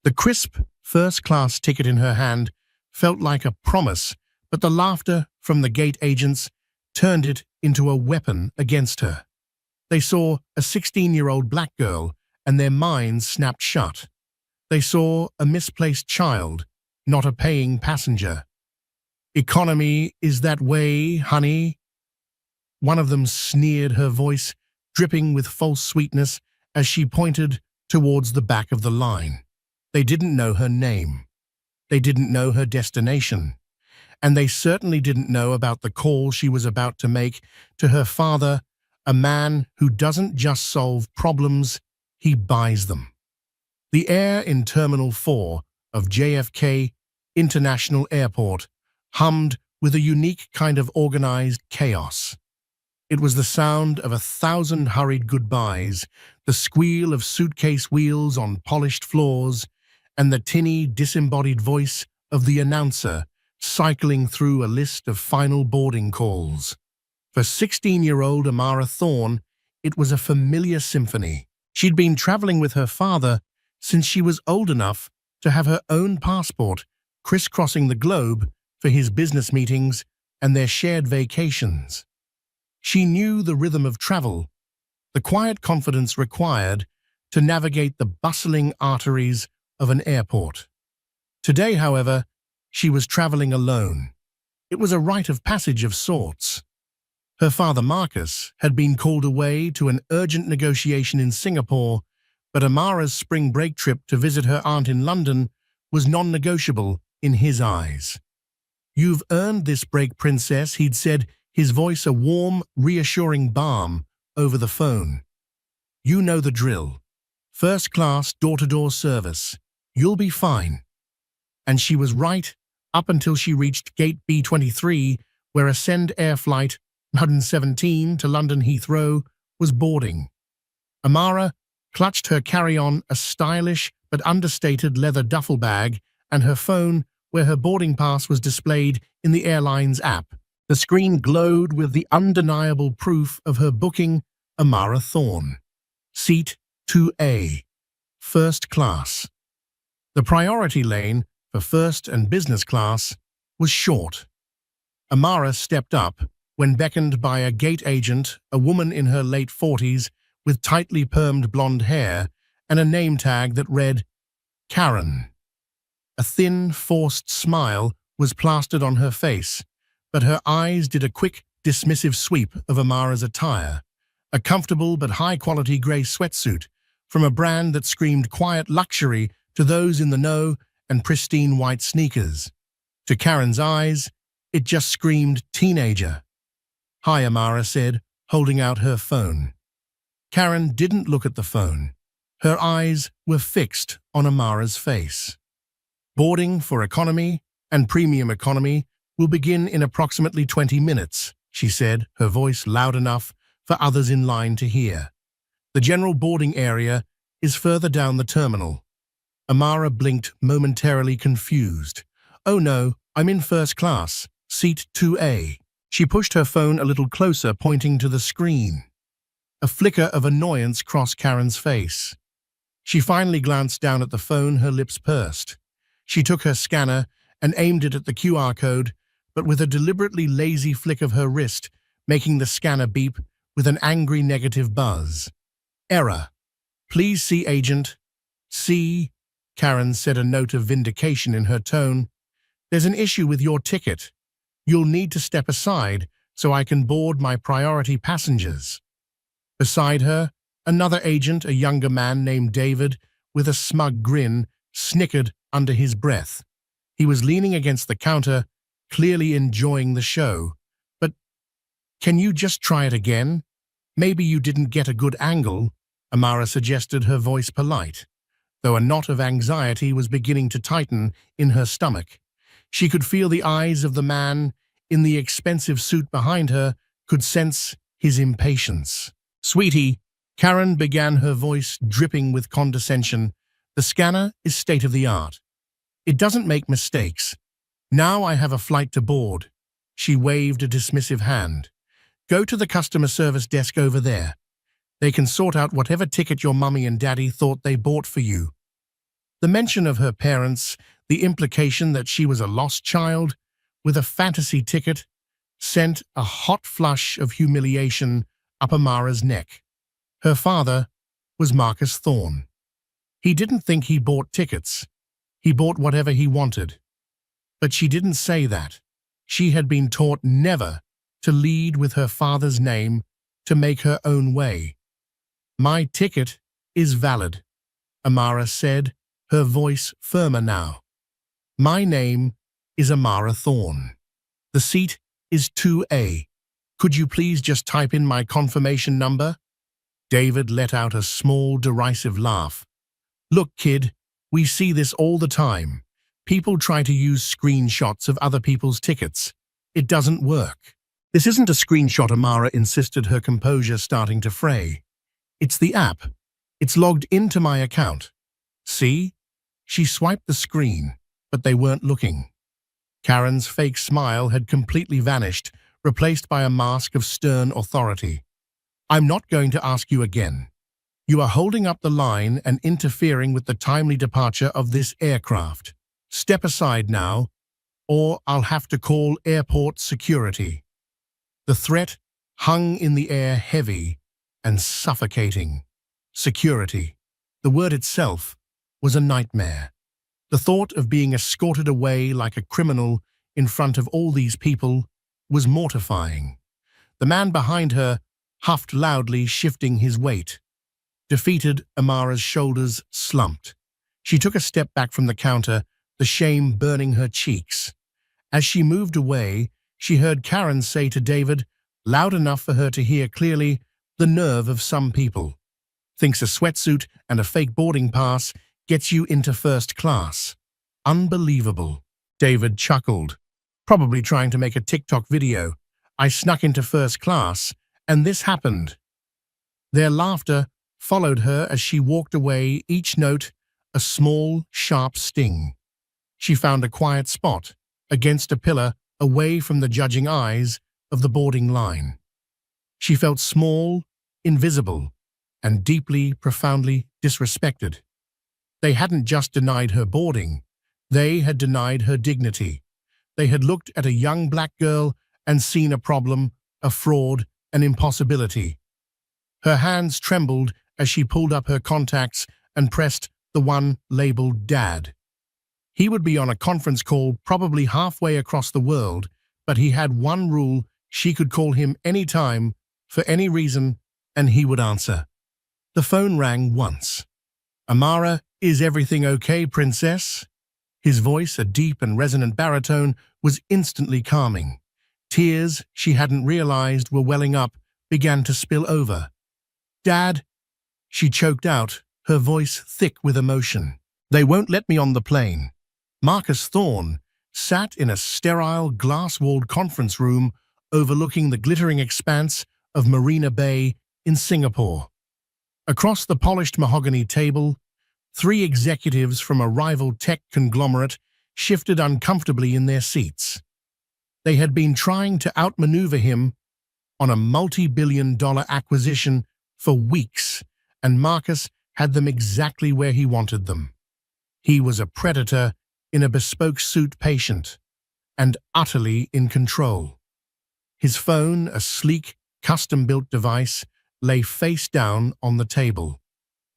The crisp, first-class ticket in her hand felt like a promise, but the laughter from the gate agents turned it into a weapon against her. They saw a 16-year-old black girl, and their minds snapped shut. They saw a misplaced child, not a paying passenger. "Economy is that way, honey." One of them sneered, her voice dripping with false sweetness as she pointed towards the back of the line. They didn't know her name. They didn't know her destination. And they certainly didn't know about the call she was about to make to her father, a man who doesn't just solve problems, he buys them. The air in Terminal 4 of JFK International Airport hummed with a unique kind of organized chaos. It was the sound of 1,000 hurried goodbyes, the squeal of suitcase wheels on polished floors, and the tinny, disembodied voice of the announcer cycling through a list of final boarding calls. For 16-year-old Amara Thorne, it was a familiar symphony. She'd been traveling with her father since she was old enough to have her own passport, crisscrossing the globe for his business meetings and their shared vacations. She knew the rhythm of travel, the quiet confidence required to navigate the bustling arteries of an airport. Today, however, she was traveling alone. It was a rite of passage of sorts. Her father, Marcus, had been called away to an urgent negotiation in Singapore, but Amara's spring break trip to visit her aunt in London was non-negotiable in his eyes. "You've earned this break, princess," he'd said, his voice a warm, reassuring balm over the phone. "You know the drill. First-class, door-to-door service. You'll be fine." And she was right up until she reached Gate B23, where a Send Air Flight 117 to London Heathrow was boarding. Amara clutched her carry-on, a stylish but understated leather duffel bag, and her phone, where her boarding pass was displayed in the airline's app. The screen glowed with the undeniable proof of her booking, Amara Thorne. Seat 2A, first class. The priority lane for first and business class was short. Amara stepped up when beckoned by a gate agent, a woman in her late 40s with tightly permed blonde hair and a name tag that read Karen. A thin, forced smile was plastered on her face, but her eyes did a quick, dismissive sweep of Amara's attire, a comfortable but high-quality grey sweatsuit from a brand that screamed quiet luxury to those in the know and pristine white sneakers. To Karen's eyes, it just screamed teenager. "Hi," Amara said, holding out her phone. Karen didn't look at the phone. Her eyes were fixed on Amara's face. "Boarding for economy and premium economy will begin in approximately 20 minutes, she said, her voice loud enough for others in line to hear. "The general boarding area is further down the terminal." Amara blinked, momentarily confused. "Oh no, I'm in first class, seat 2A. She pushed her phone a little closer, pointing to the screen. A flicker of annoyance crossed Karen's face. She finally glanced down at the phone, her lips pursed. She took her scanner and aimed it at the QR code, but with a deliberately lazy flick of her wrist, making the scanner beep with an angry negative buzz. "Error. Please see agent." "See," Karen said, a note of vindication in her tone. "There's an issue with your ticket. You'll need to step aside so I can board my priority passengers." Beside her, another agent, a younger man named David, with a smug grin, snickered under his breath. He was leaning against the counter, clearly enjoying the show. "But can you just try it again? Maybe you didn't get a good angle," Amara suggested, her voice polite, though a knot of anxiety was beginning to tighten in her stomach. She could feel the eyes of the man in the expensive suit behind her, could sense his impatience. "Sweetie," Karen began, her voice dripping with condescension, "the scanner is state-of-the-art. It doesn't make mistakes. Now I have a flight to board." She waved a dismissive hand. "Go to the customer service desk over there. They can sort out whatever ticket your mummy and daddy thought they bought for you." The mention of her parents, the implication that she was a lost child with a fantasy ticket, sent a hot flush of humiliation up Amara's neck. Her father was Marcus Thorne. He didn't think he bought tickets. He bought whatever he wanted. But she didn't say that. She had been taught never to lead with her father's name, to make her own way. "My ticket is valid," Amara said, her voice firmer now. "My name is Amara Thorne. The seat is 2A. Could you please just type in my confirmation number?" David let out a small, derisive laugh. "Look, kid, we see this all the time. People try to use screenshots of other people's tickets. It doesn't work." "This isn't a screenshot," Amara insisted, her composure starting to fray. "It's the app. It's logged into my account. See?" She swiped the screen, but they weren't looking. Karen's fake smile had completely vanished, replaced by a mask of stern authority. "I'm not going to ask you again. You are holding up the line and interfering with the timely departure of this aircraft. Step aside now, or I'll have to call airport security." The threat hung in the air, heavy and suffocating. Security. The word itself was a nightmare. The thought of being escorted away like a criminal in front of all these people was mortifying. The man behind her huffed loudly, shifting his weight. Defeated, Amara's shoulders slumped. She took a step back from the counter, the shame burning her cheeks. As she moved away, she heard Karen say to David, loud enough for her to hear clearly, "The nerve of some people. Thinks a sweatsuit and a fake boarding pass gets you into first class. Unbelievable." David chuckled. "Probably trying to make a TikTok video. I snuck into first class, and this happened." Their laughter followed her as she walked away, each note a small, sharp sting. She found a quiet spot, against a pillar, away from the judging eyes of the boarding line. She felt small, invisible, and deeply, profoundly disrespected. They hadn't just denied her boarding. They had denied her dignity. They had looked at a young black girl and seen a problem, a fraud, an impossibility. Her hands trembled as she pulled up her contacts and pressed the one labeled Dad. He would be on a conference call probably halfway across the world, but he had one rule: she could call him any time, for any reason, and he would answer. The phone rang once. "Amara, is everything okay, princess?" His voice, a deep and resonant baritone, was instantly calming. Tears she hadn't realized were welling up began to spill over. "Dad," she choked out, her voice thick with emotion. "They won't let me on the plane." Marcus Thorne sat in a sterile, glass-walled conference room overlooking the glittering expanse of Marina Bay in Singapore. Across the polished mahogany table, 3 executives from a rival tech conglomerate shifted uncomfortably in their seats. They had been trying to outmaneuver him on a multi-billion-dollar acquisition for weeks, and Marcus had them exactly where he wanted them. He was a predator in a bespoke suit, patient and utterly in control. His phone, a sleek, custom-built device, lay face down on the table.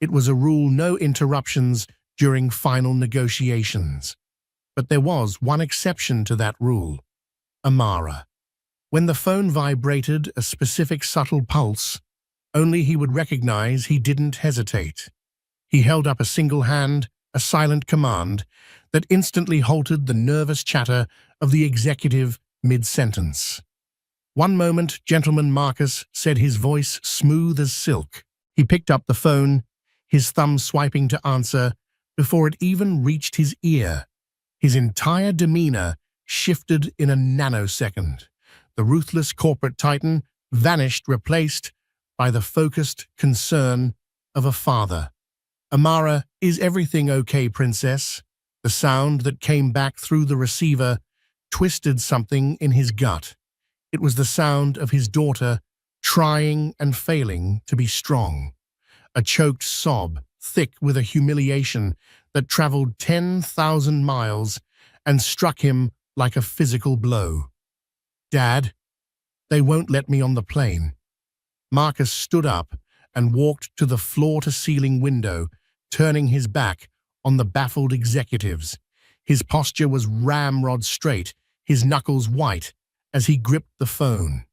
It was a rule: no interruptions during final negotiations. But there was one exception to that rule: Amara. When the phone vibrated, a specific subtle pulse, only he would recognize, he didn't hesitate. He held up a single hand, a silent command that instantly halted the nervous chatter of the executive mid-sentence. "One moment, gentleman," Marcus said, his voice smooth as silk. He picked up the phone, his thumb swiping to answer before it even reached his ear. His entire demeanor shifted in a nanosecond. The ruthless corporate titan vanished, replaced by the focused concern of a father. "Amara, is everything okay, princess?" The sound that came back through the receiver twisted something in his gut. It was the sound of his daughter trying and failing to be strong. A choked sob, thick with a humiliation that traveled 10,000 miles and struck him like a physical blow. "Dad, they won't let me on the plane." Marcus stood up and walked to the floor-to-ceiling window, turning his back on the baffled executives. His posture was ramrod straight, his knuckles white, as he gripped the phone.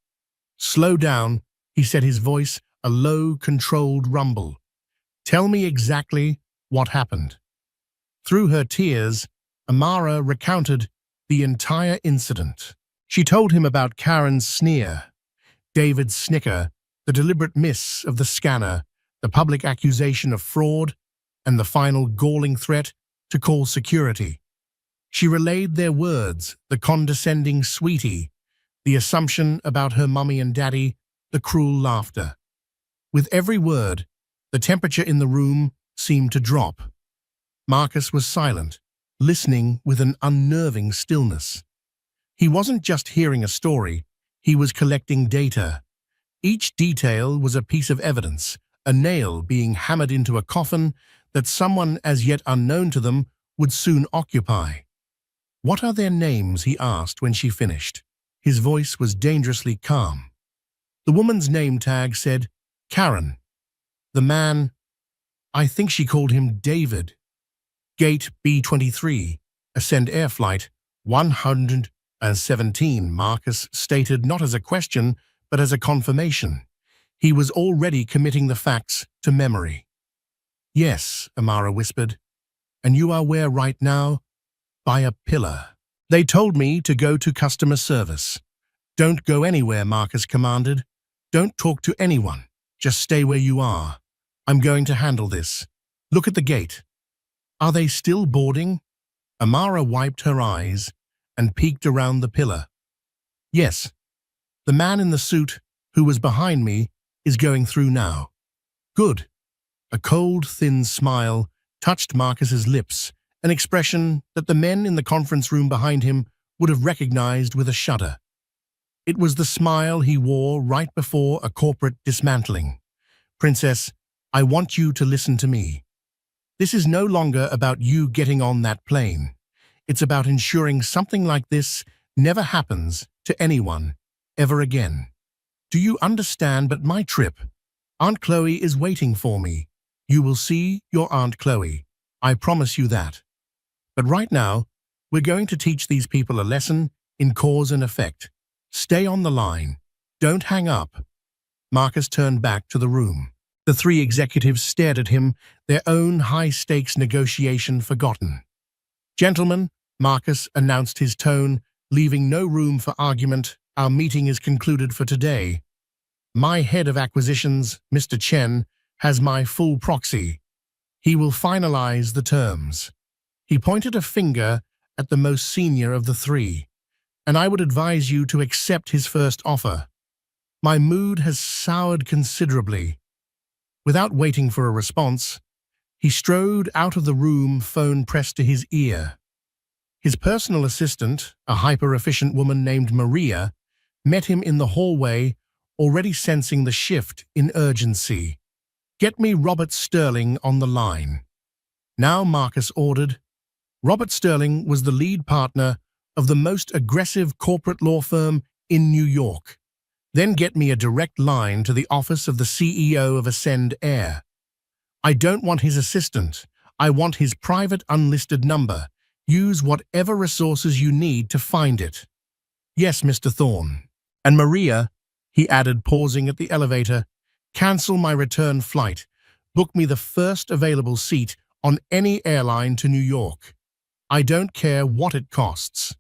"Slow down," he said, his voice a low, controlled rumble. "Tell me exactly what happened." Through her tears, Amara recounted the entire incident. She told him about Karen's sneer, David's snicker, the deliberate miss of the scanner, the public accusation of fraud, and the final galling threat to call security. She relayed their words, the condescending sweetie, the assumption about her mummy and daddy, the cruel laughter. With every word, the temperature in the room seemed to drop. Marcus was silent, listening with an unnerving stillness. He wasn't just hearing a story, he was collecting data. Each detail was a piece of evidence, a nail being hammered into a coffin that someone as yet unknown to them would soon occupy. "What are their names?" he asked when she finished. His voice was dangerously calm. The woman's name tag said, Karen. The man, I think she called him David. Gate B-23, ascend air flight 117, Marcus stated not as a question, but as a confirmation. He was already committing the facts to memory. "Yes," Amara whispered, "and you are where right now? By a pillar." "They told me to go to customer service." "Don't go anywhere," Marcus commanded. "Don't talk to anyone. Just stay where you are. I'm going to handle this. Look at the gate." "Are they still boarding?" Amara wiped her eyes and peeked around the pillar. "Yes. The man in the suit, who was behind me, is going through now." "Good." A cold, thin smile touched Marcus's lips, an expression that the men in the conference room behind him would have recognized with a shudder. It was the smile he wore right before a corporate dismantling. "Princess, I want you to listen to me. This is no longer about you getting on that plane. It's about ensuring something like this never happens to anyone, ever again. Do you understand? But my trip, Aunt Chloe is waiting for me. You will see your Aunt Chloe. I promise you that. But right now, we're going to teach these people a lesson in cause and effect. Stay on the line. Don't hang up." Marcus turned back to the room. The three executives stared at him, their own high-stakes negotiation forgotten. "Gentlemen," Marcus announced, his tone leaving no room for argument, "our meeting is concluded for today. My head of acquisitions, Mr. Chen, has my full proxy. He will finalize the terms." He pointed a finger at the most senior of the three. "And I would advise you to accept his first offer. My mood has soured considerably." Without waiting for a response, he strode out of the room, phone pressed to his ear. His personal assistant, a hyper-efficient woman named Maria, met him in the hallway, already sensing the shift in urgency. "Get me Robert Sterling on the line." Now Marcus ordered. Robert Sterling was the lead partner of the most aggressive corporate law firm in New York. "Then get me a direct line to the office of the CEO of Ascend Air. I don't want his assistant. I want his private unlisted number. Use whatever resources you need to find it." "Yes, Mr. Thorne." "And Maria," he added, pausing at the elevator, "cancel my return flight. Book me the first available seat on any airline to New York. I don't care what it costs."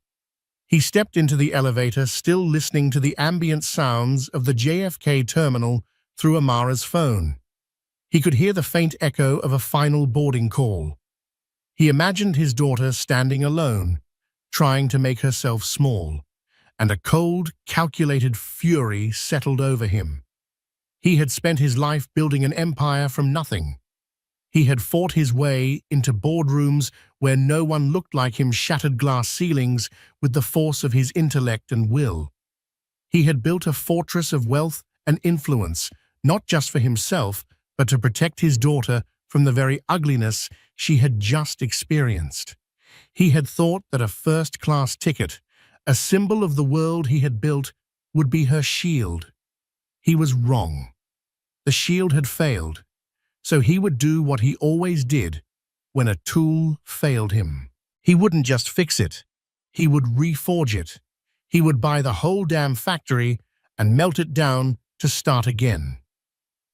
He stepped into the elevator, still listening to the ambient sounds of the JFK terminal through Amara's phone. He could hear the faint echo of a final boarding call. He imagined his daughter standing alone, trying to make herself small, and a cold, calculated fury settled over him. He had spent his life building an empire from nothing. He had fought his way into boardrooms where no one looked like him, shattered glass ceilings with the force of his intellect and will. He had built a fortress of wealth and influence, not just for himself, but to protect his daughter from the very ugliness she had just experienced. He had thought that a first-class ticket, a symbol of the world he had built, would be her shield. He was wrong. The shield had failed, so he would do what he always did when a tool failed him. He wouldn't just fix it. He would reforge it. He would buy the whole damn factory and melt it down to start again.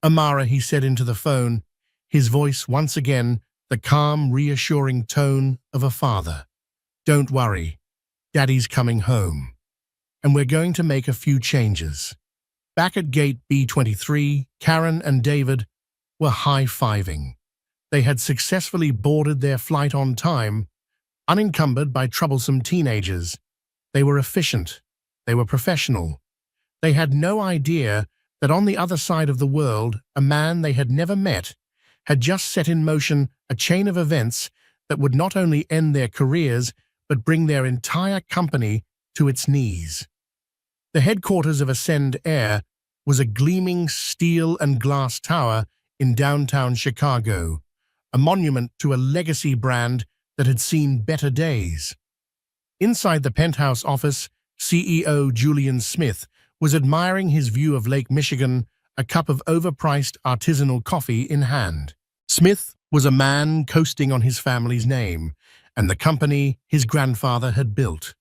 Amara, he said into the phone, his voice once again the calm, reassuring tone of a father. Don't worry, Daddy's coming home, and we're going to make a few changes. Back at gate B23, Karen and David were high-fiving. They had successfully boarded their flight on time, unencumbered by troublesome teenagers. They were efficient. They were professional. They had no idea that on the other side of the world, a man they had never met had just set in motion a chain of events that would not only end their careers, but bring their entire company to its knees. The headquarters of Ascend Air was a gleaming steel and glass tower in downtown Chicago, a monument to a legacy brand that had seen better days. Inside the penthouse office, CEO Julian Smith was admiring his view of Lake Michigan, a cup of overpriced artisanal coffee in hand. Smith was a man coasting on his family's name and the company his grandfather had built.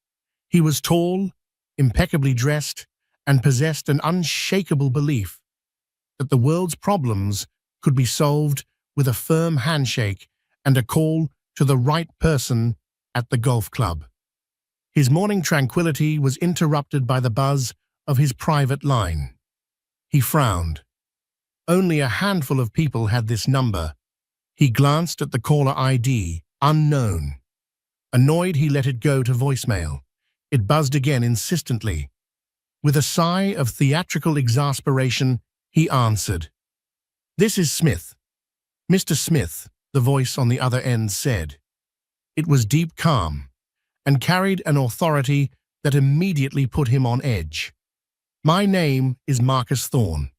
He was tall, impeccably dressed, and possessed an unshakable belief that the world's problems could be solved with a firm handshake and a call to the right person at the golf club. His morning tranquility was interrupted by the buzz of his private line. He frowned. Only a handful of people had this number. He glanced at the caller ID, unknown. Annoyed, he let it go to voicemail. It buzzed again insistently. With a sigh of theatrical exasperation, he answered. "This is Smith." "Mr. Smith," the voice on the other end said. It was deep calm, and carried an authority that immediately put him on edge. "My name is Marcus Thorne.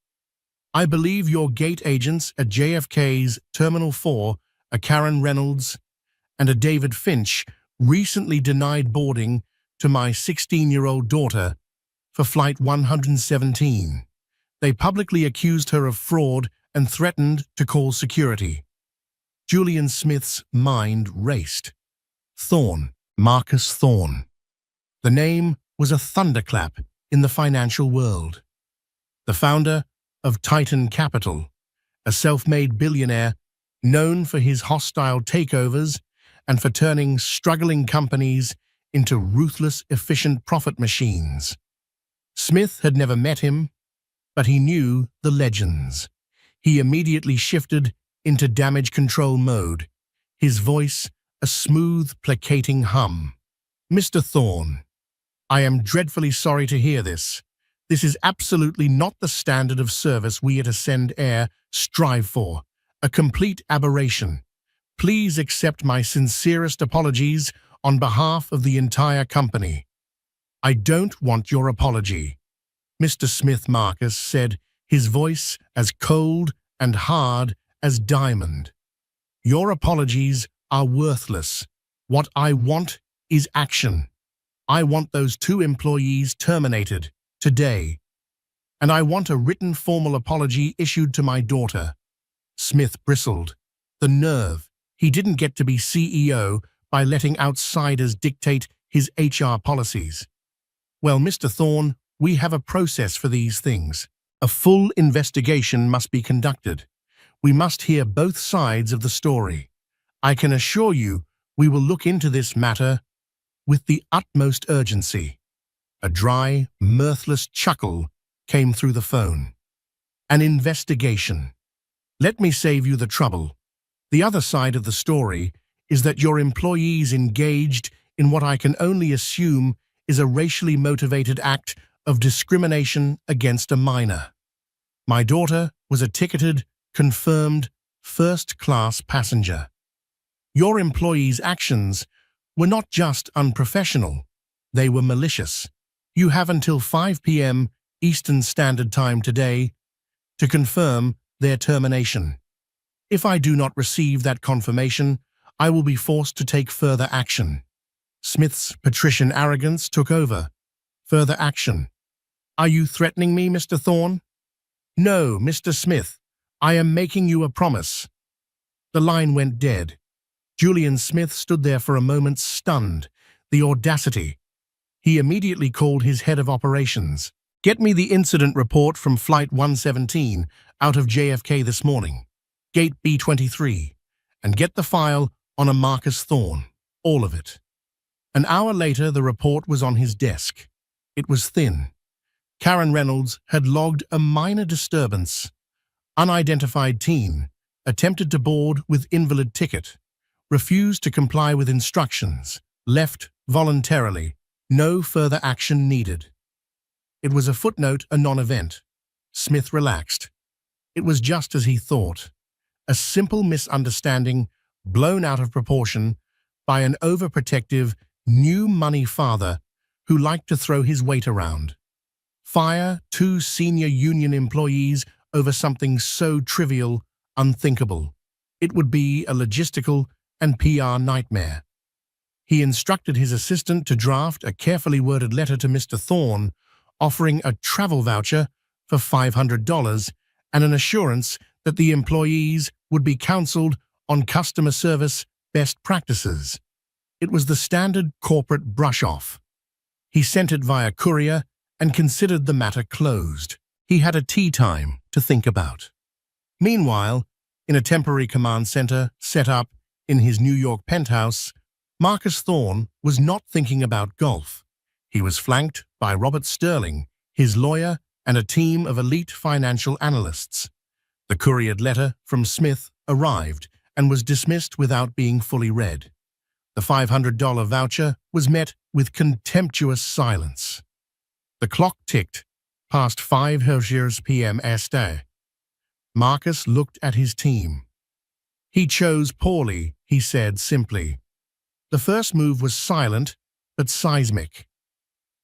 I believe your gate agents at JFK's Terminal 4, a Karen Reynolds and a David Finch, recently denied boarding to my 16-year-old daughter for Flight 117. They publicly accused her of fraud and threatened to call security." Julian Smith's mind raced. Thorne, Marcus Thorne. The name was a thunderclap in the financial world. The founder of Titan Capital, a self-made billionaire known for his hostile takeovers and for turning struggling companies into ruthless, efficient profit machines. Smith had never met him, but he knew the legends. He immediately shifted into damage control mode, his voice a smooth, placating hum. "Mr. Thorne, I am dreadfully sorry to hear this. This is absolutely not the standard of service we at Ascend Air strive for, a complete aberration. Please accept my sincerest apologies on behalf of the entire company." "I don't want your apology," Mr. Smith Marcus said, his voice as cold and hard as diamond. "Your apologies are worthless. What I want is action. I want those 2 employees terminated today, and I want a written formal apology issued to my daughter." Smith bristled. The nerve. He didn't get to be CEO by letting outsiders dictate his HR policies. "Well, Mr. Thorne, we have a process for these things. A full investigation must be conducted. We must hear both sides of the story. I can assure you we will look into this matter with the utmost urgency." A dry, mirthless chuckle came through the phone. "An investigation. Let me save you the trouble. The other side of the story is that your employees engaged in what I can only assume is a racially motivated act of discrimination against a minor. My daughter was a ticketed, confirmed, first-class passenger. Your employees' actions were not just unprofessional, they were malicious. You have until 5 p.m. Eastern Standard Time today to confirm their termination. If I do not receive that confirmation, I will be forced to take further action. Smith's patrician arrogance took over. Further action. Are you threatening me, Mr. Thorne? No, Mr. Smith. I am making you a promise. The line went dead. Julian Smith stood there for a moment, stunned. The audacity. He immediately called his head of operations. Get me the incident report from Flight 117 out of JFK this morning, Gate B23, and get the file on a Marcus Thorne, all of it. An hour later, the report was on his desk. It was thin. Karen Reynolds had logged a minor disturbance. Unidentified teen, attempted to board with invalid ticket, refused to comply with instructions, left voluntarily, no further action needed. It was a footnote, a non-event. Smith relaxed. It was just as he thought. A simple misunderstanding blown out of proportion by an overprotective, new money father who liked to throw his weight around. Fire 2 senior union employees over something so trivial, unthinkable. It would be a logistical and PR nightmare. He instructed his assistant to draft a carefully worded letter to Mr. Thorne, offering a travel voucher for $500 and an assurance that the employees would be counseled on customer service best practices. It was the standard corporate brush-off. He sent it via courier and considered the matter closed. He had a tea time to think about. Meanwhile, in a temporary command center set up in his New York penthouse, Marcus Thorne was not thinking about golf. He was flanked by Robert Sterling, his lawyer, and a team of elite financial analysts. The couriered letter from Smith arrived and was dismissed without being fully read. The $500 voucher was met with contemptuous silence. The clock ticked past 5:00 p.m. Est. Marcus looked at his team. He chose poorly, he said simply. The first move was silent but seismic.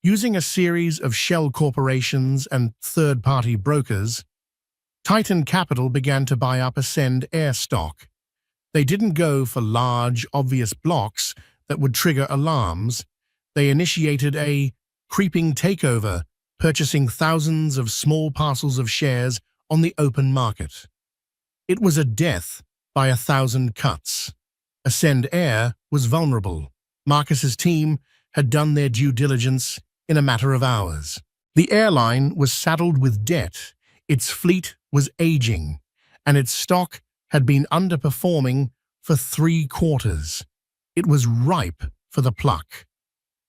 Using a series of shell corporations and third-party brokers, Titan Capital began to buy up Ascend Air stock. They didn't go for large, obvious blocks that would trigger alarms. They initiated a creeping takeover, purchasing thousands of small parcels of shares on the open market. It was a death by 1,000 cuts. Ascend Air was vulnerable. Marcus's team had done their due diligence in a matter of hours. The airline was saddled with debt, its fleet was aging, and its stock had been underperforming for 3 quarters. It was ripe for the pluck.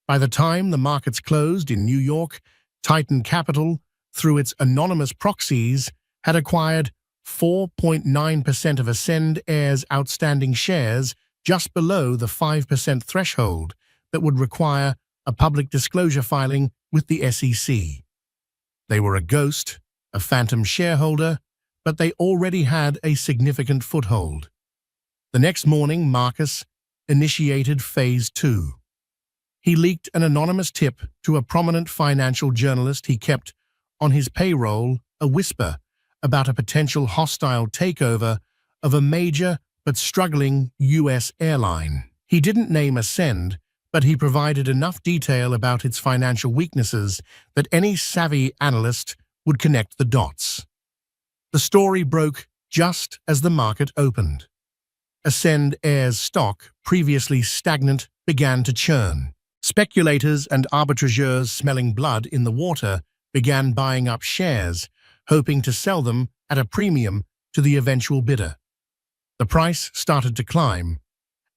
By the time the markets closed in New York, Titan Capital, through its anonymous proxies, had acquired 4.9% of Ascend Air's outstanding shares, just below the 5% threshold that would require a public disclosure filing with the SEC. They were a ghost, a phantom shareholder, but they already had a significant foothold. The next morning, Marcus initiated Phase 2. He leaked an anonymous tip to a prominent financial journalist he kept on his payroll, a whisper about a potential hostile takeover of a major but struggling U.S. airline. He didn't name Ascend, but he provided enough detail about its financial weaknesses that any savvy analyst would connect the dots. The story broke just as the market opened. Ascend Air's stock, previously stagnant, began to churn. Speculators and arbitrageurs smelling blood in the water began buying up shares, hoping to sell them at a premium to the eventual bidder. The price started to climb,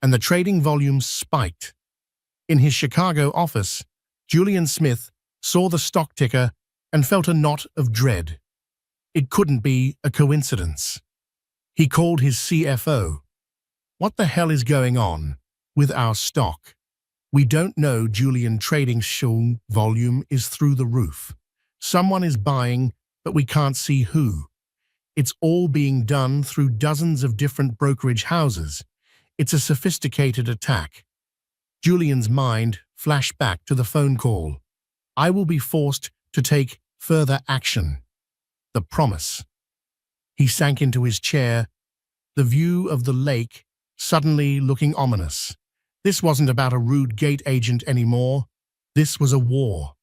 and the trading volume spiked. In his Chicago office, Julian Smith saw the stock ticker and felt a knot of dread. It couldn't be a coincidence. He called his CFO. "What the hell is going on with our stock? We don't know." Julian. Trading volume is through the roof. Someone is buying, but we can't see who. It's all being done through dozens of different brokerage houses. It's a sophisticated attack. Julian's mind flashed back to the phone call. I will be forced to take further action. The promise. He sank into his chair. The view of the lake suddenly looking ominous. This wasn't about a rude gate agent anymore. This was a war.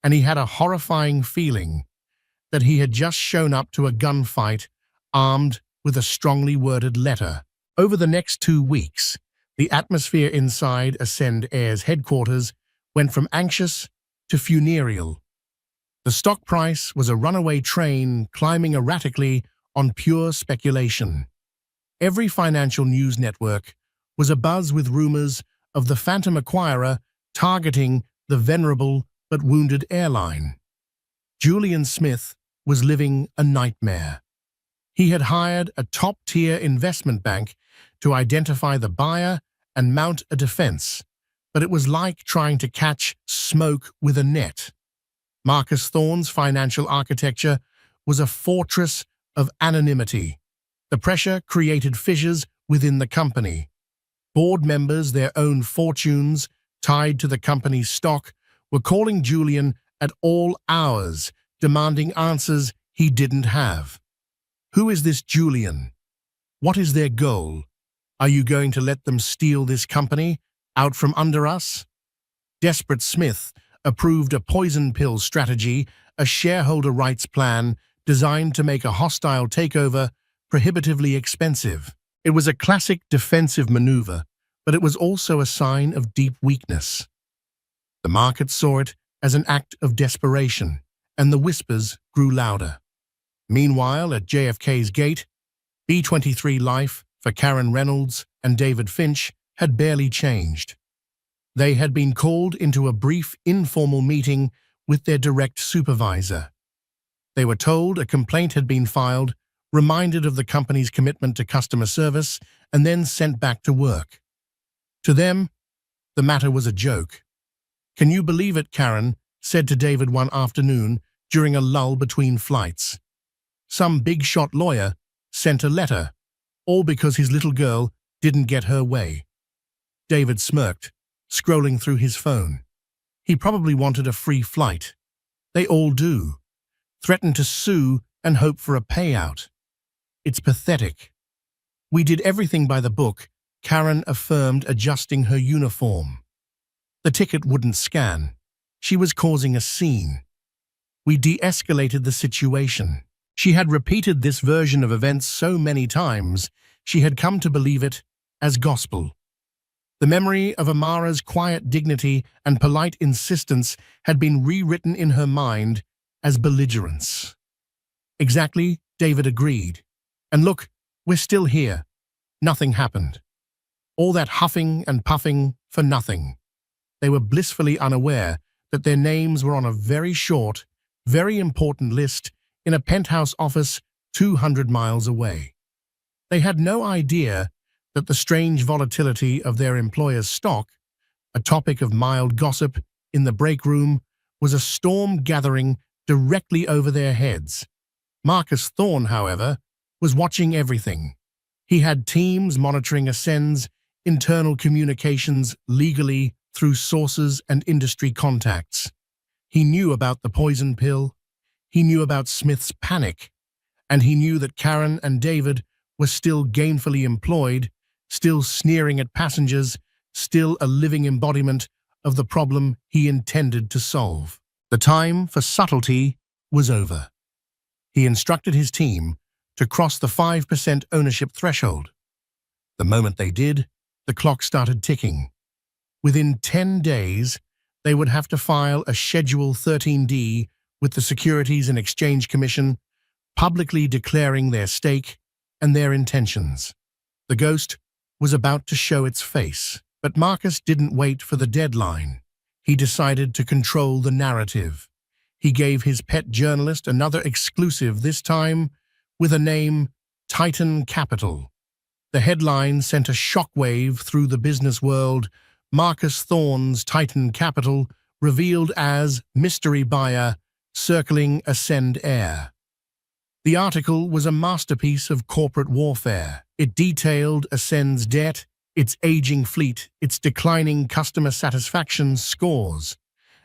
And he had a horrifying feeling that he had just shown up to a gunfight armed with a strongly worded letter. Over the next 2 weeks, the atmosphere inside Ascend Air's headquarters went from anxious to funereal. The stock price was a runaway train climbing erratically on pure speculation. Every financial news network was abuzz with rumors of the phantom acquirer targeting the venerable but wounded airline. Julian Smith was living a nightmare. He had hired a top-tier investment bank to identify the buyer and mount a defense, but it was like trying to catch smoke with a net. Marcus Thorne's financial architecture was a fortress of anonymity. The pressure created fissures within the company. Board members, their own fortunes tied to the company's stock, were calling Julian at all hours, demanding answers he didn't have. Who is this Julian? What is their goal? Are you going to let them steal this company out from under us? Desperate Smith approved a poison pill strategy, a shareholder rights plan designed to make a hostile takeover prohibitively expensive. It was a classic defensive maneuver, but it was also a sign of deep weakness. The market saw it as an act of desperation, and the whispers grew louder. Meanwhile, at JFK's gate, B-23 life for Karen Reynolds and David Finch had barely changed. They had been called into a brief, informal meeting with their direct supervisor. They were told a complaint had been filed, reminded of the company's commitment to customer service, and then sent back to work. To them, the matter was a joke. "Can you believe it?" Karen said to David one afternoon during a lull between flights. "Some big-shot lawyer sent a letter, all because his little girl didn't get her way." David smirked, scrolling through his phone. He probably wanted a free flight. They all do. Threaten to sue and hope for a payout. It's pathetic. "We did everything by the book," Karen affirmed, adjusting her uniform. The ticket wouldn't scan. She was causing a scene. "We de-escalated the situation." She had repeated this version of events so many times, she had come to believe it as gospel. The memory of Amara's quiet dignity and polite insistence had been rewritten in her mind as belligerence. "Exactly," David agreed. "And look, we're still here. Nothing happened. All that huffing and puffing for nothing." They were blissfully unaware that their names were on a very short, very important list in a penthouse office 200 miles away. They had no idea that the strange volatility of their employer's stock, a topic of mild gossip in the break room, was a storm gathering directly over their heads. Marcus Thorne, however, was watching everything. He had teams monitoring Ascend's internal communications legally through sources and industry contacts. He knew about the poison pill, he knew about Smith's panic, and he knew that Karen and David were still gainfully employed, still sneering at passengers, still a living embodiment of the problem he intended to solve. The time for subtlety was over. He instructed his team to cross the 5% ownership threshold. The moment they did, the clock started ticking. Within 10 days, they would have to file a Schedule 13D with the Securities and Exchange Commission, publicly declaring their stake and their intentions. The ghost was about to show its face, but Marcus didn't wait for the deadline. He decided to control the narrative. He gave his pet journalist another exclusive, this time with a name, Titan Capital. The headline sent a shockwave through the business world. Marcus Thorne's Titan Capital revealed as mystery buyer circling Ascend Air. The article was a masterpiece of corporate warfare. It detailed Ascend's debt, its aging fleet, its declining customer satisfaction scores,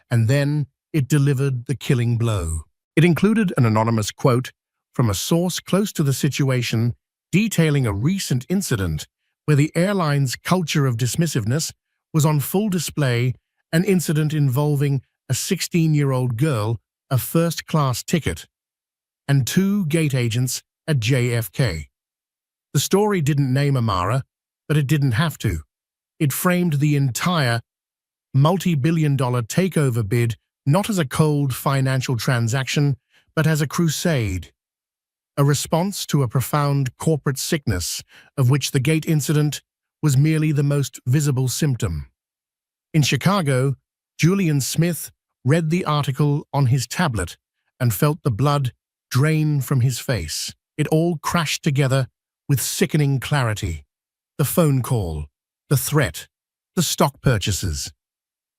and then it delivered the killing blow. It included an anonymous quote from a source close to the situation, detailing a recent incident where the airline's culture of dismissiveness was on full display, an incident involving a 16-year-old girl, a first-class ticket, and two gate agents at JFK. The story didn't name Amara, but it didn't have to. It framed the entire multi-billion-dollar takeover bid not as a cold financial transaction, but as a crusade, a response to a profound corporate sickness of which the gate incident was merely the most visible symptom. In Chicago, Julian Smith read the article on his tablet and felt the blood drain from his face. It all crashed together with sickening clarity. The phone call, the threat, the stock purchases.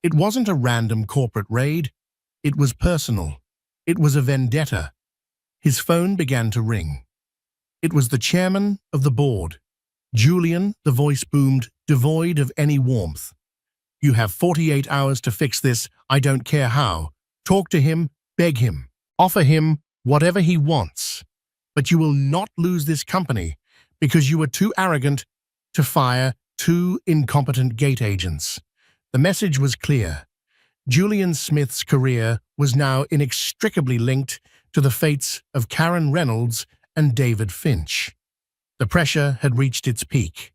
It wasn't a random corporate raid. It was personal. It was a vendetta. His phone began to ring. It was the chairman of the board. Julian, the voice boomed, devoid of any warmth. "You have 48 hours to fix this, I don't care how. Talk to him, beg him, offer him whatever he wants. But you will not lose this company because you were too arrogant to fire two incompetent gate agents." The message was clear. Julian Smith's career was now inextricably linked to the fates of Karen Reynolds and David Finch. The pressure had reached its peak.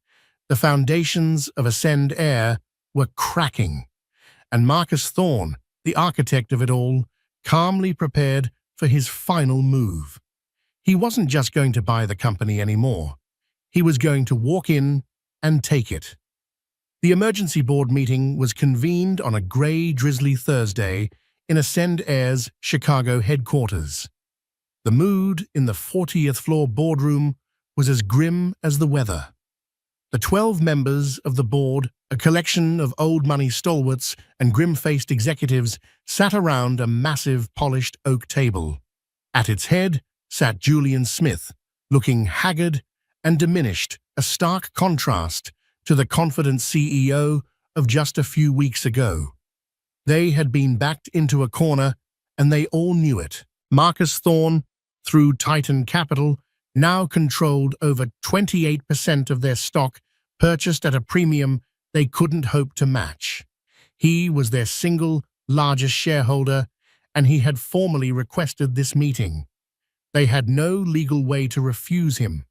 The foundations of Ascend Air were cracking, and Marcus Thorne, the architect of it all, calmly prepared for his final move. He wasn't just going to buy the company anymore. He was going to walk in and take it. The emergency board meeting was convened on a grey, drizzly Thursday in Ascend Air's Chicago headquarters. The mood in the 40th floor boardroom was as grim as the weather. The 12 members of the board, a collection of old money stalwarts and grim-faced executives, sat around a massive polished oak table. At its head sat Julian Smith, looking haggard and diminished, a stark contrast to the confident CEO of just a few weeks ago. They had been backed into a corner, and they all knew it. Marcus Thorne, through Titan Capital, now controlled over 28% of their stock, purchased at a premium they couldn't hope to match. He was their single largest shareholder, and he had formally requested this meeting. They had no legal way to refuse him.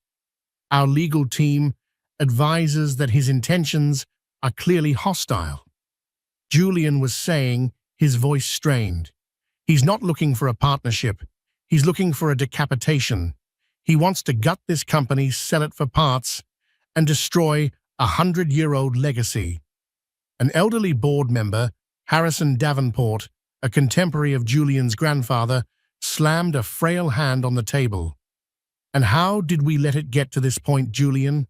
"Our legal team advises that his intentions are clearly hostile," Julian was saying, his voice strained. "He's not looking for a partnership. He's looking for a decapitation. He wants to gut this company, sell it for parts, and destroy a 100-year-old legacy." An elderly board member, Harrison Davenport, a contemporary of Julian's grandfather, slammed a frail hand on the table. "And how did we let it get to this point, Julian?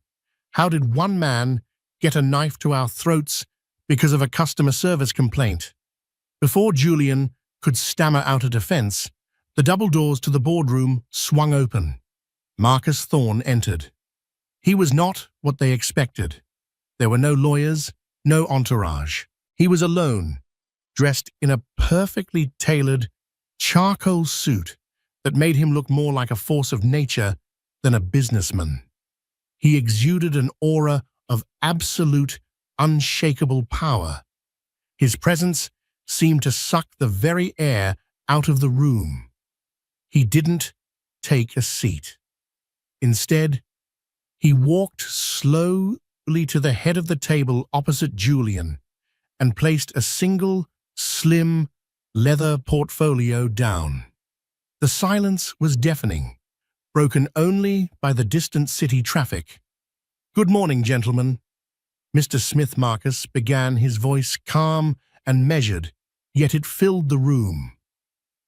How did one man get a knife to our throats because of a customer service complaint?" Before Julian could stammer out a defense, the double doors to the boardroom swung open. Marcus Thorne entered. He was not what they expected. There were no lawyers, no entourage. He was alone, dressed in a perfectly tailored charcoal suit that made him look more like a force of nature than a businessman. He exuded an aura of absolute, unshakable power. His presence seemed to suck the very air out of the room. He didn't take a seat. Instead, he walked slowly to the head of the table opposite Julian and placed a single, slim, leather portfolio down. The silence was deafening, broken only by the distant city traffic. "Good morning, gentlemen." Mr. Smith Marcus began, his voice calm and measured, yet it filled the room.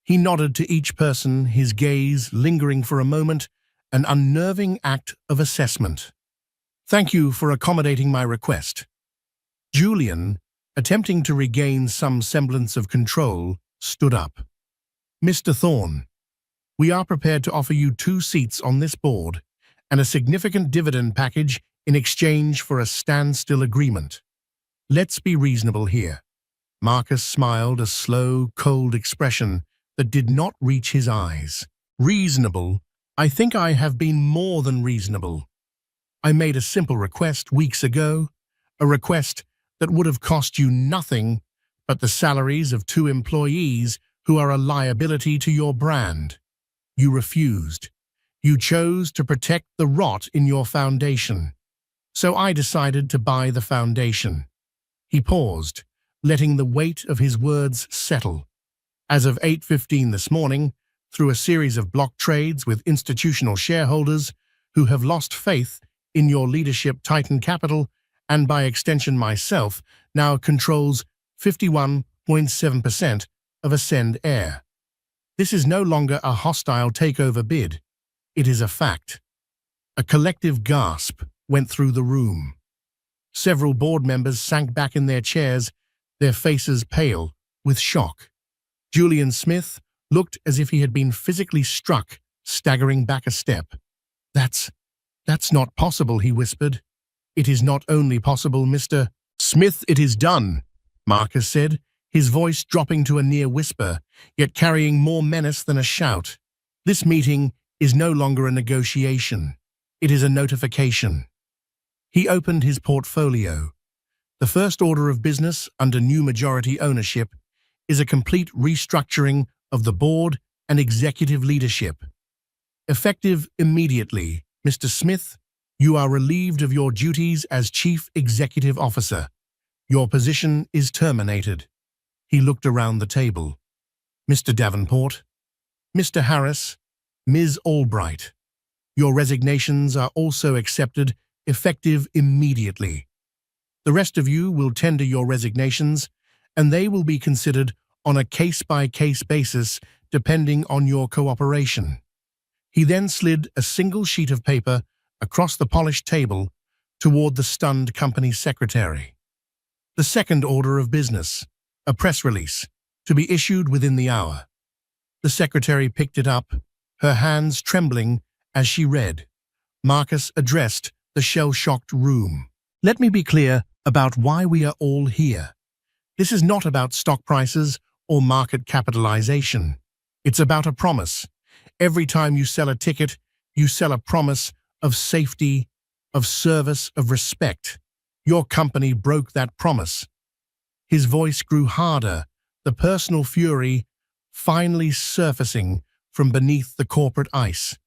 He nodded to each person, his gaze lingering for a moment, an unnerving act of assessment. "Thank you for accommodating my request." Julian, attempting to regain some semblance of control, stood up. "Mr. Thorne, we are prepared to offer you 2 seats on this board and a significant dividend package in exchange for a standstill agreement. Let's be reasonable here." Marcus smiled, a slow, cold expression that did not reach his eyes. "Reasonable? I think I have been more than reasonable. I made a simple request weeks ago, a request that would have cost you nothing but the salaries of 2 employees who are a liability to your brand. You refused. You chose to protect the rot in your foundation. So I decided to buy the foundation. He paused, letting the weight of his words settle. As of 8:15 this morning, through a series of block trades with institutional shareholders who have lost faith in your leadership, Titan Capital, and by extension myself, now controls 51.7% of Ascend Air. This is no longer a hostile takeover bid. It is a fact. A collective gasp went through the room. Several board members sank back in their chairs, their faces pale with shock. Julian Smith looked as if he had been physically struck, staggering back a step. That's not possible," he whispered. "It is not only possible, Mr. Smith, it is done," Marcus said, his voice dropping to a near whisper, yet carrying more menace than a shout. "This meeting is no longer a negotiation. It is a notification." He opened his portfolio. The first order of business under new majority ownership is a complete restructuring of the board and executive leadership. Effective immediately, Mr. Smith, you are relieved of your duties as Chief Executive Officer. Your position is terminated. He looked around the table. Mr. Davenport, Mr. Harris, Ms. Albright, your resignations are also accepted, effective immediately. The rest of you will tender your resignations, and they will be considered on a case-by-case basis depending on your cooperation. He then slid a single sheet of paper across the polished table toward the stunned company secretary. The second order of business, a press release, to be issued within the hour. The secretary picked it up, her hands trembling as she read. Marcus addressed the shell-shocked room. "Let me be clear about why we are all here. This is not about stock prices or market capitalization. It's about a promise. Every time you sell a ticket, you sell a promise of safety, of service, of respect. Your company broke that promise." His voice grew harder, the personal fury finally surfacing from beneath the corporate ice.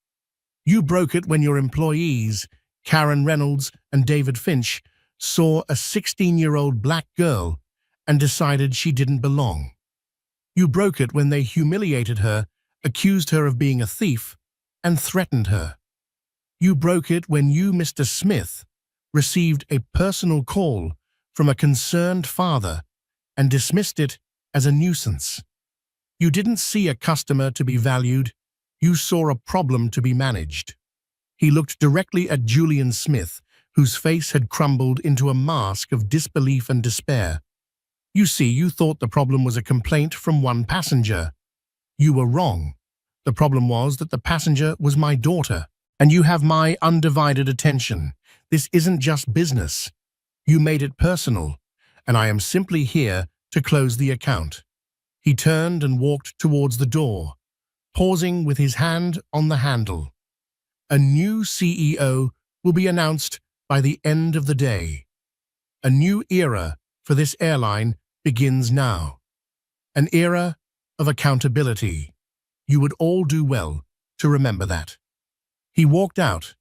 "You broke it when your employees, Karen Reynolds and David Finch, saw a 16-year-old black girl and decided she didn't belong. You broke it when they humiliated her, accused her of being a thief, and threatened her. You broke it when you, Mr. Smith, received a personal call from a concerned father and dismissed it as a nuisance. You didn't see a customer to be valued, you saw a problem to be managed." He looked directly at Julian Smith, whose face had crumbled into a mask of disbelief and despair. "You see, you thought the problem was a complaint from one passenger. You were wrong. The problem was that the passenger was my daughter, and you have my undivided attention. This isn't just business. You made it personal, and I am simply here to close the account." He turned and walked towards the door, pausing with his hand on the handle. "A new CEO will be announced by the end of the day. A new era for this airline begins now. An era of accountability. You would all do well to remember that." He walked out,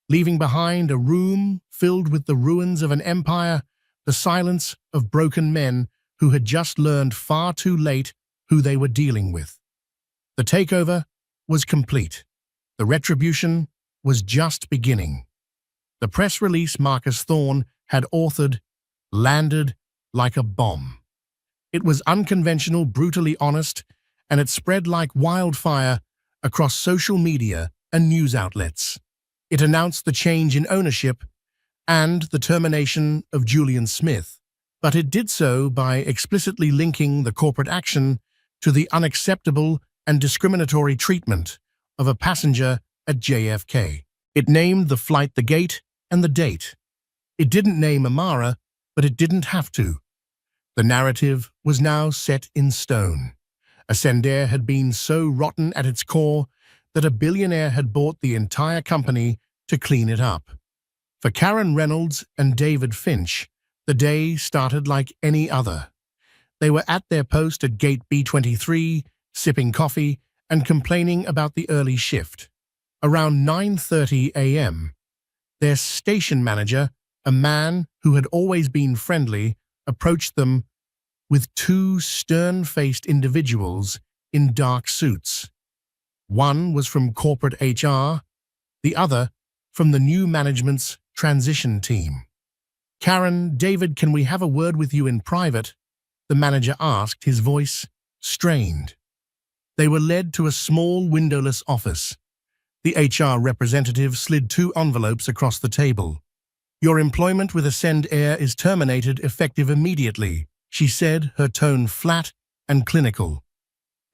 leaving behind a room filled with the ruins of an empire, the silence of broken men who had just learned far too late who they were dealing with. The takeover was complete. The retribution was just beginning. The press release Marcus Thorne had authored landed like a bomb. It was unconventional, brutally honest, and it spread like wildfire across social media and news outlets. It announced the change in ownership and the termination of Julian Smith, but it did so by explicitly linking the corporate action to the unacceptable and discriminatory treatment of a passenger at JFK. It named the flight, the gate, and the date. It didn't name Amara, but it didn't have to. The narrative was now set in stone. Ascender had been so rotten at its core that a billionaire had bought the entire company to clean it up. For Karen Reynolds and David Finch, the day started like any other. They were at their post at Gate B23, sipping coffee and complaining about the early shift. Around 9:30 a.m., their station manager, a man who had always been friendly, approached them with two stern-faced individuals in dark suits. One was from corporate HR, the other from the new management's transition team. "Karen, David, can we have a word with you in private?" the manager asked, his voice strained. They were led to a small windowless office. The HR representative slid two envelopes across the table. "Your employment with Ascend Air is terminated effective immediately," she said, her tone flat and clinical.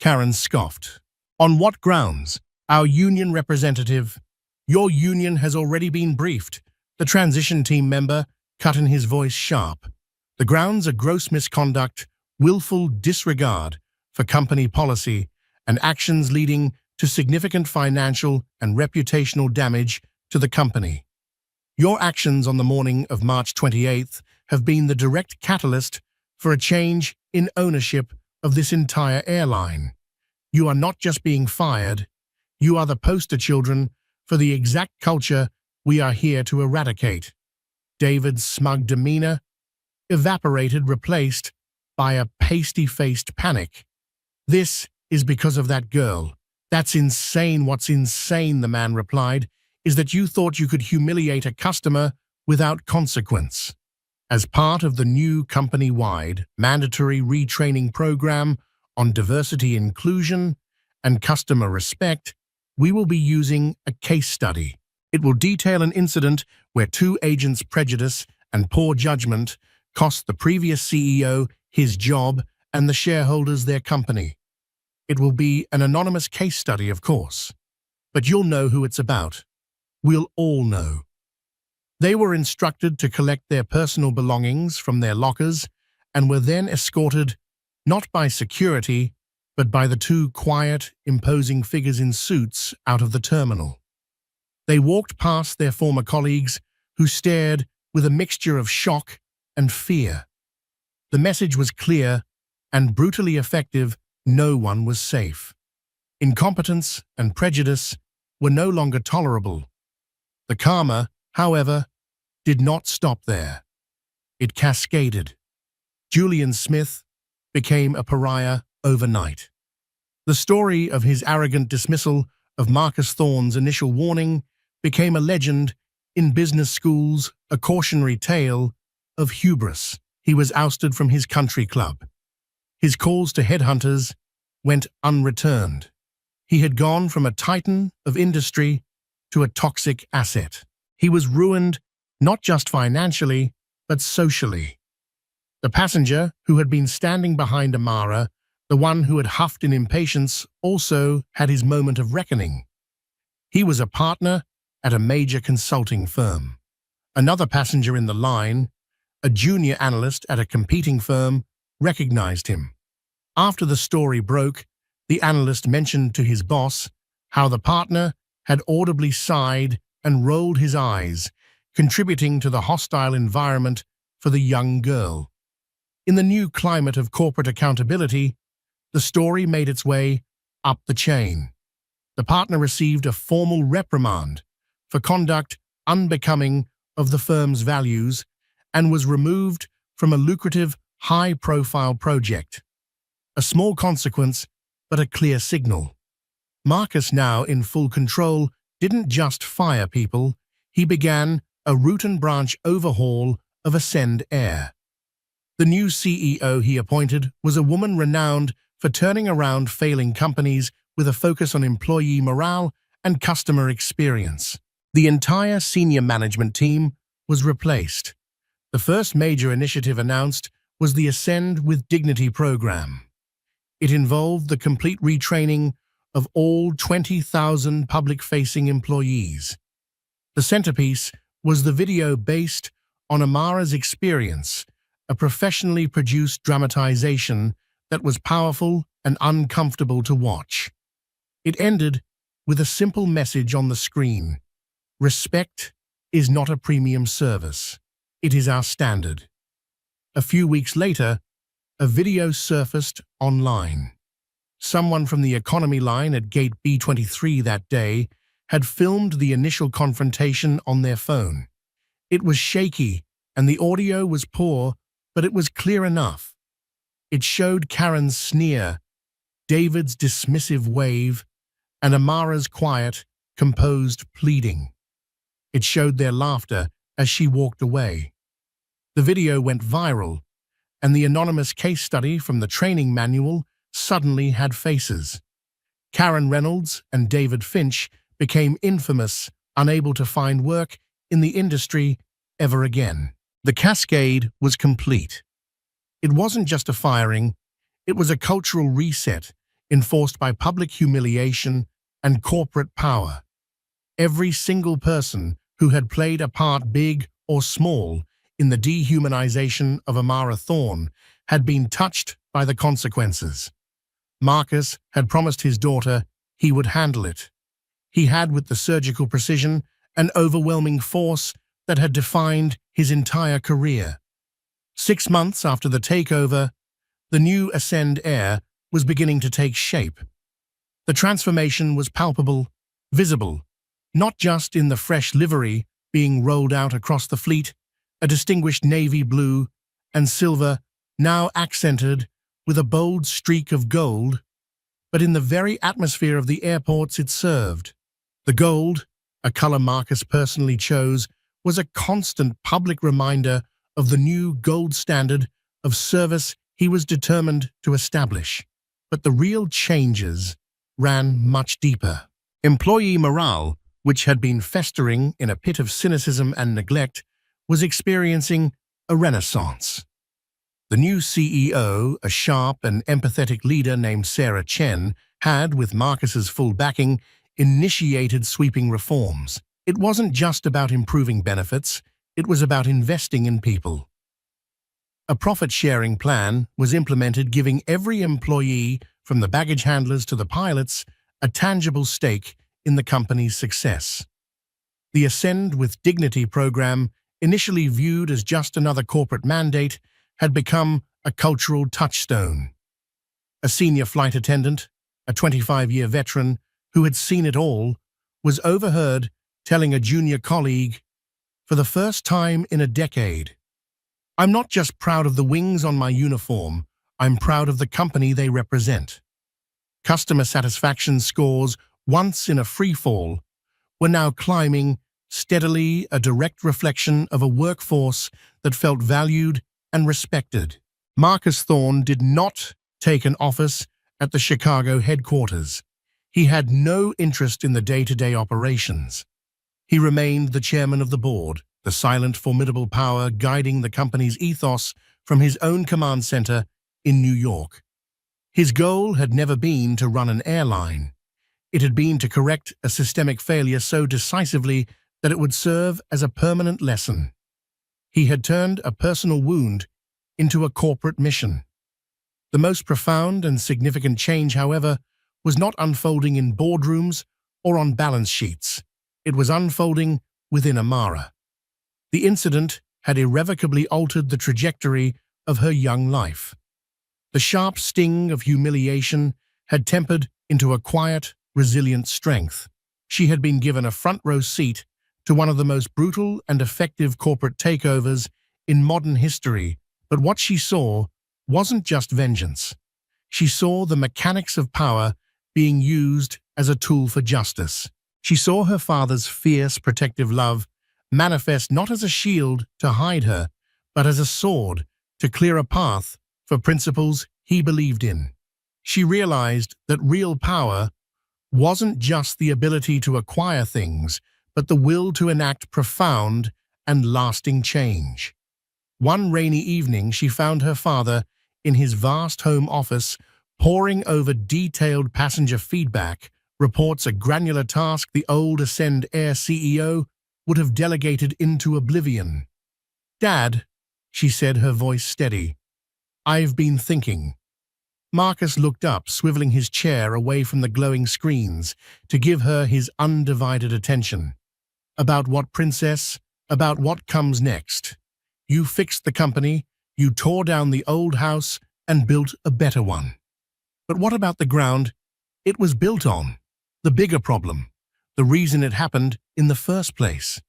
Karen scoffed. "On what grounds?" "Our union representative." "Your union has already been briefed," the transition team member cut in, his voice sharp. "The grounds are gross misconduct, willful disregard for company policy, and actions leading to significant financial and reputational damage to the company. Your actions on the morning of March 28th have been the direct catalyst for a change in ownership of this entire airline. You are not just being fired, you are the poster children for the exact culture we are here to eradicate." David's smug demeanor evaporated, replaced by a pasty-faced panic. "This is because of that girl." "That's insane." "What's insane," the man replied, "is that you thought you could humiliate a customer without consequence. As part of the new company-wide mandatory retraining program on diversity, inclusion, and customer respect, we will be using a case study. It will detail an incident where two agents' prejudice and poor judgment cost the previous CEO his job and the shareholders their company. It will be an anonymous case study, of course, but you'll know who it's about. We'll all know." They were instructed to collect their personal belongings from their lockers and were then escorted not by security, but by the two quiet, imposing figures in suits out of the terminal. They walked past their former colleagues, who stared with a mixture of shock and fear. The message was clear and brutally effective: no one was safe. Incompetence and prejudice were no longer tolerable. The karma, however, did not stop there. It cascaded. Julian Smith became a pariah overnight. The story of his arrogant dismissal of Marcus Thorne's initial warning became a legend in business schools, a cautionary tale of hubris. He was ousted from his country club. His calls to headhunters went unreturned. He had gone from a titan of industry to a toxic asset. He was ruined not just financially, but socially. The passenger who had been standing behind Amara, the one who had huffed in impatience, also had his moment of reckoning. He was a partner at a major consulting firm. Another passenger in the line, a junior analyst at a competing firm, recognized him. After the story broke, the analyst mentioned to his boss how the partner had audibly sighed and rolled his eyes, contributing to the hostile environment for the young girl. In the new climate of corporate accountability, the story made its way up the chain. The partner received a formal reprimand for conduct unbecoming of the firm's values and was removed from a lucrative, high-profile project. A small consequence, but a clear signal. Marcus, now in full control, didn't just fire people, he began a root and branch overhaul of Ascend Air. The new CEO he appointed was a woman renowned for turning around failing companies with a focus on employee morale and customer experience. The entire senior management team was replaced. The first major initiative announced was the Ascend with Dignity program. It involved the complete retraining of all 20,000 public-facing employees. The centerpiece was the video based on Amara's experience, a professionally produced dramatization that was powerful and uncomfortable to watch. It ended with a simple message on the screen: respect is not a premium service. It is our standard. A few weeks later, a video surfaced online. Someone from the economy line at gate B23 that day had filmed the initial confrontation on their phone. It was shaky and the audio was poor, but it was clear enough. It showed Karen's sneer, David's dismissive wave, and Amara's quiet, composed pleading. It showed their laughter as she walked away. The video went viral, and the anonymous case study from the training manual suddenly had faces. Karen Reynolds and David Finch became infamous, unable to find work in the industry ever again. The cascade was complete. It wasn't just a firing, it was a cultural reset enforced by public humiliation and corporate power. Every single person who had played a part, big or small, in the dehumanization of Amara Thorne had been touched by the consequences. Marcus had promised his daughter he would handle it. He had, with the surgical precision and overwhelming force that had defined his entire career. 6 months after the takeover, the new Ascend heir was beginning to take shape. The transformation was palpable, visible, not just in the fresh livery being rolled out across the fleet, a distinguished navy blue and silver now accented with a bold streak of gold, but in the very atmosphere of the airports it served. The gold, a color Marcus personally chose, was a constant public reminder of the new gold standard of service he was determined to establish. But the real changes ran much deeper. Employee morale, which had been festering in a pit of cynicism and neglect, was experiencing a renaissance. The new CEO, a sharp and empathetic leader named Sarah Chen, had, with Marcus's full backing, initiated sweeping reforms. It wasn't just about improving benefits, it was about investing in people. A profit-sharing plan was implemented, giving every employee, from the baggage handlers to the pilots, a tangible stake in the company's success. The Ascend with Dignity program, initially viewed as just another corporate mandate, had become a cultural touchstone. A senior flight attendant, a 25-year veteran who had seen it all, was overheard telling a junior colleague, "For the first time in a decade, I'm not just proud of the wings on my uniform, I'm proud of the company they represent." Customer satisfaction scores, once in a freefall, were now climbing steadily, a direct reflection of a workforce that felt valued and respected. Marcus Thorne did not take an office at the Chicago headquarters. He had no interest in the day-to-day operations. He remained the chairman of the board, the silent, formidable power guiding the company's ethos from his own command center in New York. His goal had never been to run an airline. It had been to correct a systemic failure so decisively that it would serve as a permanent lesson. He had turned a personal wound into a corporate mission. The most profound and significant change, however, was not unfolding in boardrooms or on balance sheets. It was unfolding within Amara. The incident had irrevocably altered the trajectory of her young life. The sharp sting of humiliation had tempered into a quiet, resilient strength. She had been given a front-row seat to one of the most brutal and effective corporate takeovers in modern history, but what she saw wasn't just vengeance. She saw the mechanics of power being used as a tool for justice. She saw her father's fierce, protective love manifest not as a shield to hide her, but as a sword to clear a path for principles he believed in. She realized that real power wasn't just the ability to acquire things, but the will to enact profound and lasting change. One rainy evening, she found her father in his vast home office, poring over detailed passenger feedback reports, a granular task the old Ascend Air CEO would have delegated into oblivion. "Dad," she said, her voice steady, "I've been thinking." Marcus looked up, swiveling his chair away from the glowing screens to give her his undivided attention. "About what, princess?" about what comes next. You fixed the company, you tore down the old house and built a better one. But what about the ground it was built on? The bigger problem, the reason it happened in the first place.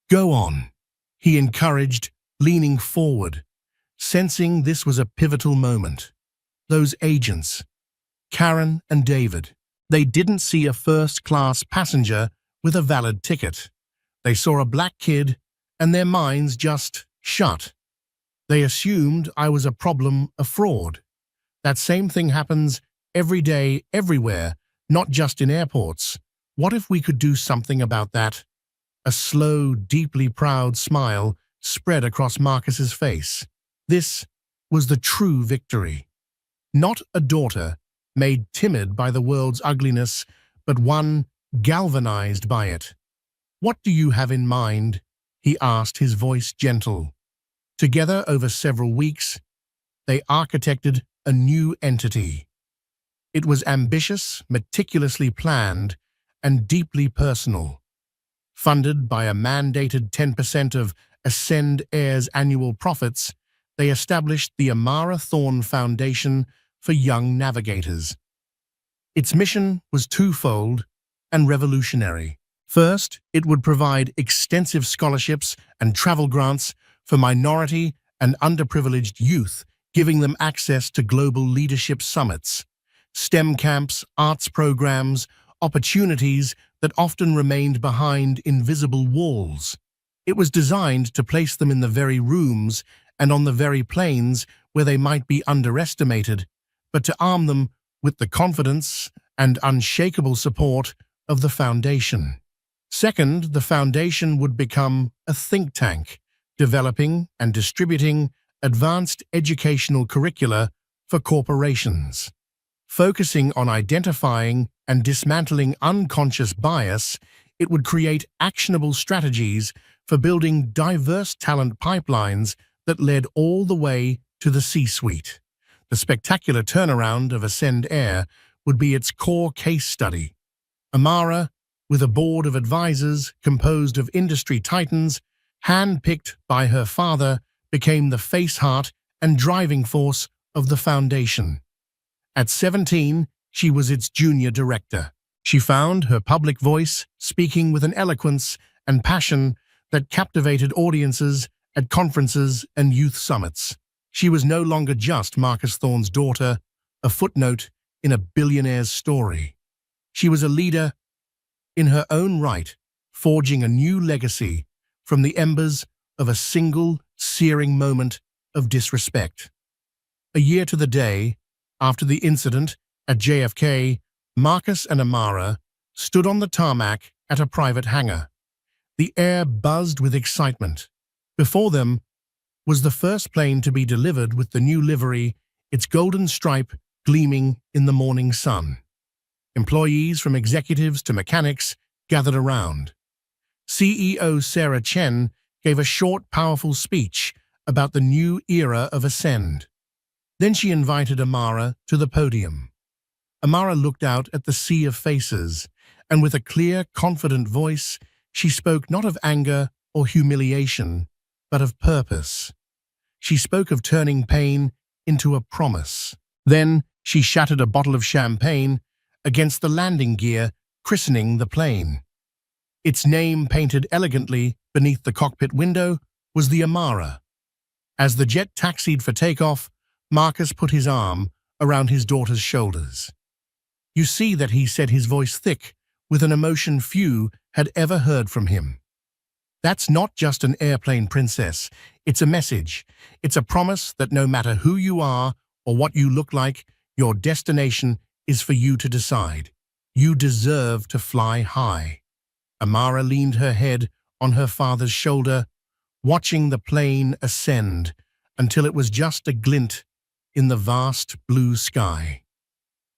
Go on, he encouraged, leaning forward, sensing this was a pivotal moment. Those agents, Karen and David, they didn't see a first-class passenger with a valid ticket. They saw a black kid, and their minds just shut. They assumed I was a problem, a fraud. That same thing happens every day, everywhere, not just in airports. What if we could do something about that? A slow, deeply proud smile spread across Marcus's face. This was the true victory. Not a daughter made timid by the world's ugliness, but one galvanized by it. "What do you have in mind?" he asked, his voice gentle. Together, over several weeks, they architected a new entity. It was ambitious, meticulously planned, and deeply personal. Funded by a mandated 10% of Ascend Air's annual profits, they established the Amara Thorne Foundation for Young Navigators. Its mission was twofold and revolutionary. First, it would provide extensive scholarships and travel grants for minority and underprivileged youth, giving them access to global leadership summits, STEM camps, arts programs, opportunities that often remained behind invisible walls. It was designed to place them in the very rooms and on the very planes where they might be underestimated, but to arm them with the confidence and unshakable support of the foundation. Second, the foundation would become a think tank, developing and distributing advanced educational curricula for corporations. Focusing on identifying and dismantling unconscious bias, it would create actionable strategies for building diverse talent pipelines that led all the way to the C-suite. The spectacular turnaround of Ascend Air would be its core case study. Amara, with a board of advisors composed of industry titans, hand-picked by her father, became the face, heart, and driving force of the foundation. At 17, she was its junior director. She found her public voice speaking with an eloquence and passion that captivated audiences at conferences and youth summits. She was no longer just Marcus Thorne's daughter, a footnote in a billionaire's story. She was a leader in her own right, forging a new legacy from the embers of a single, searing moment of disrespect. A year to the day, after the incident at JFK, Marcus and Amara stood on the tarmac at a private hangar. The air buzzed with excitement. Before them was the first plane to be delivered with the new livery, its golden stripe gleaming in the morning sun. Employees from executives to mechanics gathered around. CEO Sarah Chen gave a short, powerful speech about the new era of Ascend. Then she invited Amara to the podium. Amara looked out at the sea of faces, and with a clear, confident voice, she spoke not of anger or humiliation, but of purpose. She spoke of turning pain into a promise. Then she shattered a bottle of champagne against the landing gear, christening the plane. Its name, painted elegantly beneath the cockpit window, was the Amara. As the jet taxied for takeoff, Marcus put his arm around his daughter's shoulders. You see that he said, his voice thick, with an emotion few had ever heard from him. That's not just an airplane, princess. It's a message. It's a promise that no matter who you are or what you look like, your destination is for you to decide. You deserve to fly high. Amara leaned her head on her father's shoulder, watching the plane ascend until it was just a glint in the vast blue sky.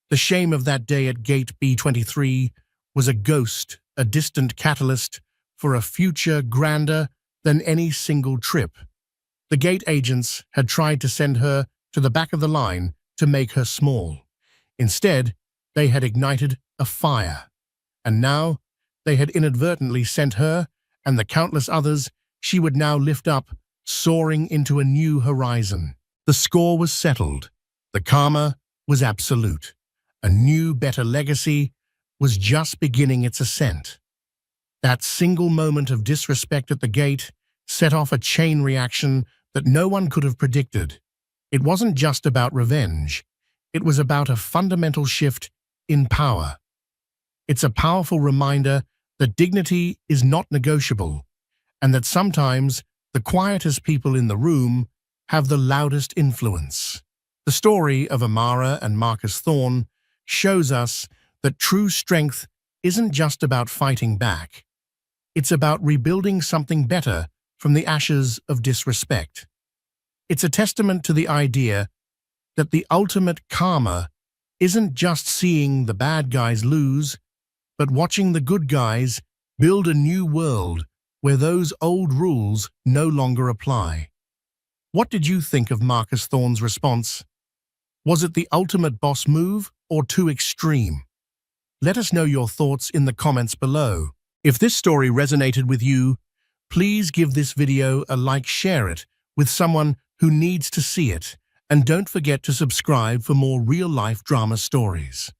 The shame of that day at Gate B-23 was a ghost, a distant catalyst for a future grander than any single trip. The gate agents had tried to send her to the back of the line to make her small. Instead, they had ignited a fire. And now, they had inadvertently sent her and the countless others she would now lift up, soaring into a new horizon. The score was settled. The karma was absolute. A new, better legacy was just beginning its ascent. That single moment of disrespect at the gate set off a chain reaction that no one could have predicted. It wasn't just about revenge. It was about a fundamental shift in power. It's a powerful reminder that dignity is not negotiable, and that sometimes the quietest people in the room have the loudest influence. The story of Amara and Marcus Thorne shows us that true strength isn't just about fighting back. It's about rebuilding something better from the ashes of disrespect. It's a testament to the idea that the ultimate karma isn't just seeing the bad guys lose, but watching the good guys build a new world where those old rules no longer apply. What did you think of Marcus Thorne's response? Was it the ultimate boss move or too extreme? Let us know your thoughts in the comments below. If this story resonated with you, please give this video a like, share it with someone who needs to see it, and don't forget to subscribe for more real-life drama stories.